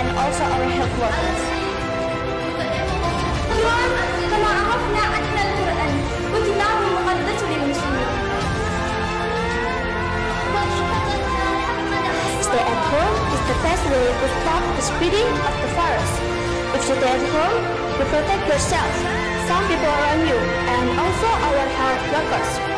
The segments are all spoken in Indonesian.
and also our health workers. كما عرفنا أن القرآن كتاب مقدس للمسلمين. Stay at home is the best way to stop the spreading of the virus. If you stay at home, you protect yourself, some people around you, and also our health workers.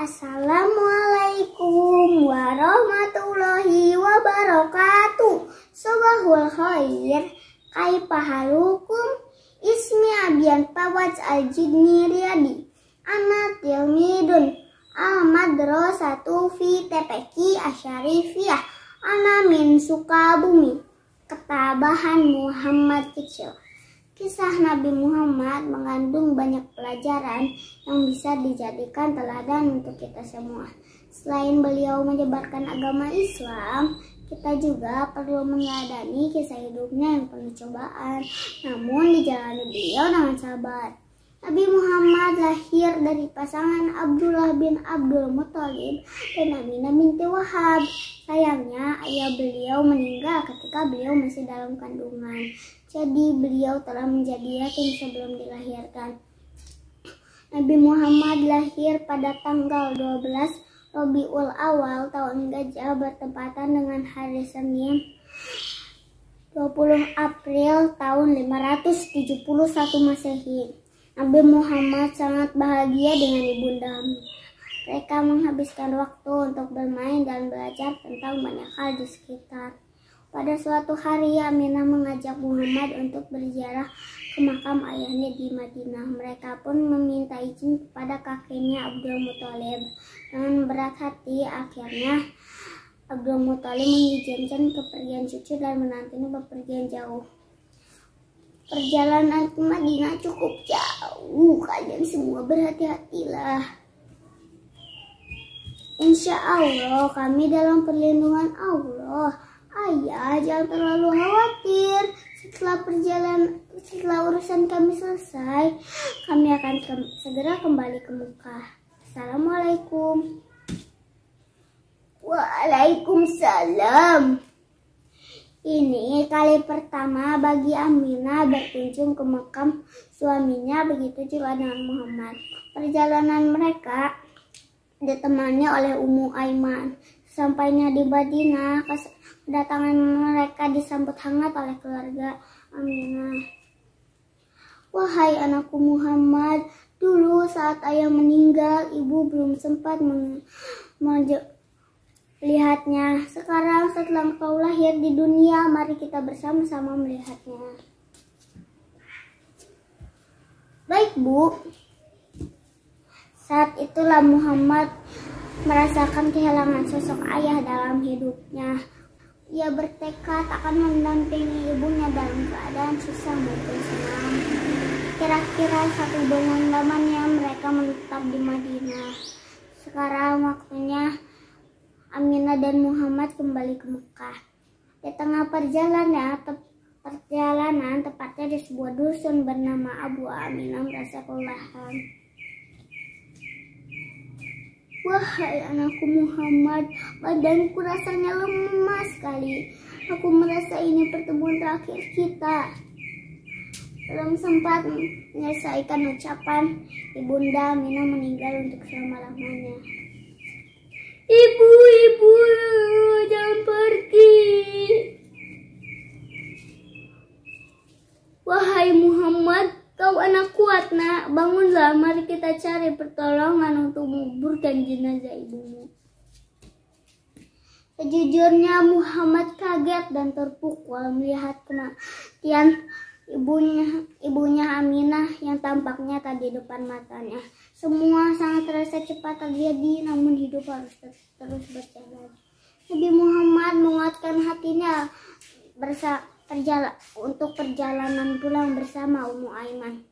Assalamualaikum warahmatullahi wabarakatuh. Sobahul khair. Kaifahalukum? Ismi Abian Fawaz Al-Jidni Riyadi. Ana tilmidun al-madrasatu fi TPQ Asyarifiyah. Ana min Sukabumi. Ketabahan Muhammad kecil. Kisah Nabi Muhammad mengandung banyak pelajaran yang bisa dijadikan teladan untuk kita semua. Selain beliau menyebarkan agama Islam, kita juga perlu meneladani kisah hidupnya yang penuh cobaan, namun dijalani beliau dengan sabar. Nabi Muhammad lahir dari pasangan Abdullah bin Abdul Muthalib dan Aminah binti Wahab. Sayangnya ayah beliau meninggal ketika beliau masih dalam kandungan. Jadi beliau telah menjadi yatim sebelum dilahirkan. Nabi Muhammad lahir pada tanggal 12 Rabiul Awal tahun Gajah bertepatan dengan hari Senin 20 April tahun 571 Masehi. Nabi Muhammad sangat bahagia dengan ibunda. Mereka menghabiskan waktu untuk bermain dan belajar tentang banyak hal di sekitar. Pada suatu hari, Aminah mengajak Muhammad untuk berziarah ke makam ayahnya di Madinah. Mereka pun meminta izin kepada kakeknya Abdul Muthalib. Dengan berat hati, akhirnya Abdul Muthalib mengizinkan kepergian cucu dan menantunya bepergian jauh. Perjalanan ke Madinah cukup jauh. Kalian semua berhati-hatilah. Insya Allah kami dalam perlindungan Allah. Ayah, jangan terlalu khawatir. Setelah urusan kami selesai, kami akan segera kembali ke Mekah. Assalamualaikum. Waalaikumsalam. Ini kali pertama bagi Aminah berkunjung ke makam suaminya, begitu juga dengan Muhammad. Perjalanan mereka ditemani oleh Ummu Aiman. Sampainya di Madinah, kedatangan mereka disambut hangat oleh keluarga Aminah. Wahai anakku Muhammad, dulu saat ayah meninggal, ibu belum sempat melihatnya. Sekarang setelah engkau lahir di dunia, mari kita bersama-sama melihatnya. Baik, Bu. Saat itulah Muhammad merasakan kehilangan sosok ayah dalam hidupnya. Ia bertekad akan mendampingi ibunya dalam keadaan susah maupun senang. Kira-kira 1 bulan lamanya mereka menetap di Madinah. Sekarang waktunya Aminah dan Muhammad kembali ke Mekah. Di tengah perjalanan tepatnya di sebuah dusun bernama Abu Aminah merasa kelelahan. Wahai anakku Muhammad, badanku rasanya lemas sekali. Aku merasa ini pertemuan terakhir kita. Belum sempat menyelesaikan ucapan, ibunda Aminah meninggal untuk selama-lamanya. Ibu, jangan pergi. Wahai Muhammad, kau anak kuat, nak. Bangunlah, mari kita cari pertolongan untuk menguburkan jenazah ibumu. Sejujurnya Muhammad kaget dan terpukul melihat kematian ibunya Aminah yang tampaknya tak di depan matanya. Semua sangat terasa cepat terjadi, namun hidup harus terus berjalan. Nabi Muhammad menguatkan hatinya untuk perjalanan pulang bersama Ummu Aiman.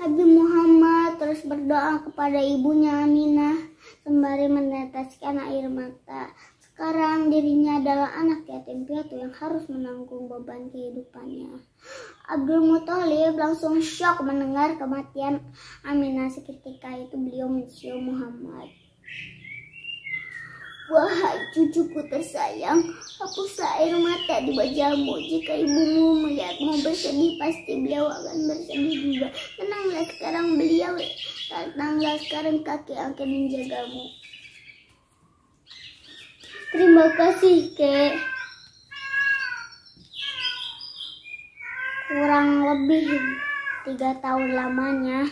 Nabi Muhammad terus berdoa kepada ibunya Aminah sembari meneteskan air mata. Sekarang dirinya adalah anak yatim piatu yang harus menanggung beban kehidupannya. Abdul Muthalib langsung syok mendengar kematian Aminah. Seketika itu beliau mencium Muhammad. Wahai cucuku tersayang, hapus air mata di wajahmu. Jika ibumu melihatmu bersedih, pasti beliau akan bersedih juga. Tenanglah sekarang kakek akan menjagamu. Terima kasih, Kek. Kurang lebih 3 tahun lamanya,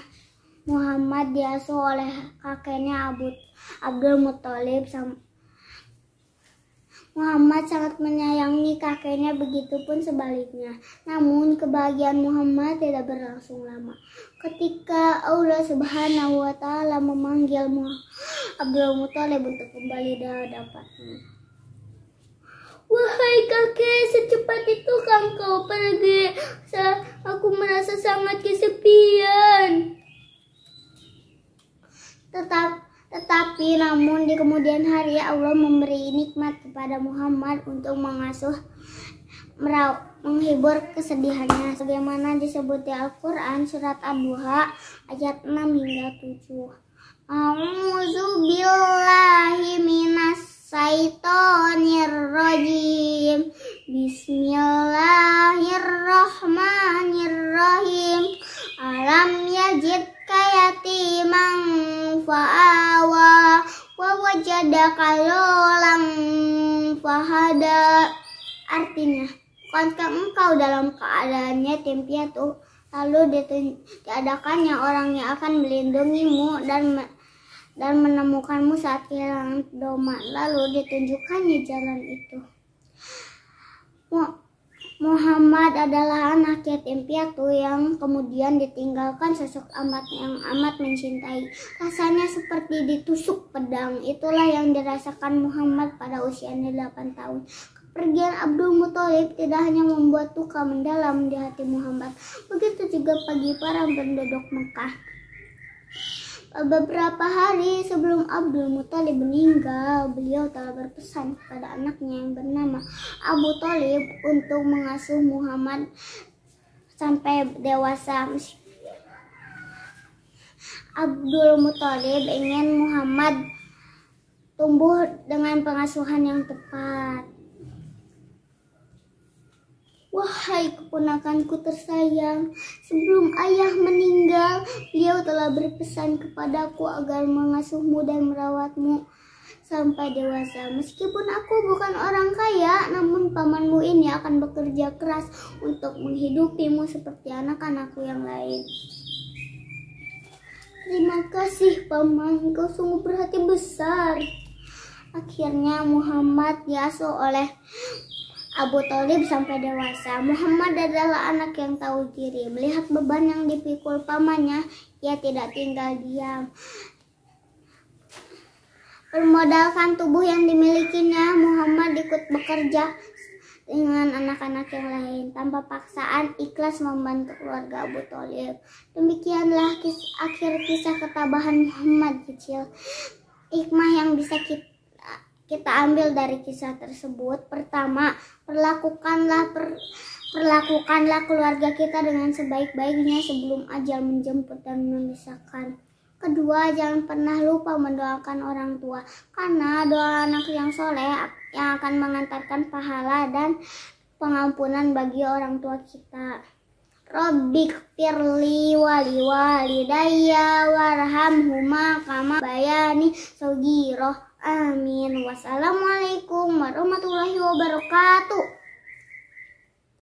Muhammad diasuh oleh kakeknya Abdul Muthalib. Muhammad sangat menyayangi kakeknya, begitupun sebaliknya. Namun kebahagiaan Muhammad tidak berlangsung lama. Ketika Allah Subhanahu wa Ta'ala memanggil Abdul Muthalib untuk kembali di hadapannya. Wahai kakek, secepat itu kau pergi. Aku merasa sangat kesepian. Tetapi namun di kemudian hari Allah memberi nikmat kepada Muhammad untuk menghibur kesedihannya, sebagaimana disebut di Al-Quran surat Ad-Duha ayat 6 hingga 7. A'udzu billahi minas syaitonir rajim. Bismillahirrahmanirrahim. Alam yajidka yatiman fa'awa wa wajadaka dhalan fahada. Artinya, bukankah engkau dalam keadaan yatim piatu, lalu diadakannya orang yang akan melindungimu dan menemukanmu saat kehilangan pedoman, lalu ditunjukkannya jalan itu. Muhammad adalah anak yatim piatu yang kemudian ditinggalkan sosok yang amat mencintai. Rasanya seperti ditusuk pedang. Itulah yang dirasakan Muhammad pada usianya 8 tahun. Kepergian Abdul Muthalib tidak hanya membuat duka mendalam di hati Muhammad, begitu juga bagi para penduduk Mekah. Beberapa hari sebelum Abdul Muthalib meninggal, beliau telah berpesan kepada anaknya yang bernama Abu Thalib untuk mengasuh Muhammad sampai dewasa. Abdul Muthalib ingin Muhammad tumbuh dengan pengasuhan yang tepat. Wahai keponakanku tersayang, sebelum ayah meninggal, beliau telah berpesan kepadaku agar mengasuhmu dan merawatmu sampai dewasa. Meskipun aku bukan orang kaya, namun pamanmu ini akan bekerja keras untuk menghidupimu seperti anak-anakku yang lain. Terima kasih paman, kau sungguh berhati besar. Akhirnya Muhammad diasuh oleh Abu Thalib sampai dewasa. Muhammad adalah anak yang tahu diri. Melihat beban yang dipikul pamannya, ia tidak tinggal diam. Bermodalkan tubuh yang dimilikinya, Muhammad ikut bekerja dengan anak-anak yang lain. Tanpa paksaan, ikhlas membantu keluarga Abu Thalib. Demikianlah akhir kisah ketabahan Muhammad kecil. Hikmah yang bisa kita ambil dari kisah tersebut. Pertama, perlakukanlah keluarga kita dengan sebaik-baiknya sebelum ajal menjemput dan memisahkan. Kedua, jangan pernah lupa mendoakan orang tua, karena doa anak yang soleh yang akan mengantarkan pahala dan pengampunan bagi orang tua kita. Rabbighfirli waliwalidayya warhamhuma kama bayani shaghira. Amin. Wassalamualaikum warahmatullahi wabarakatuh.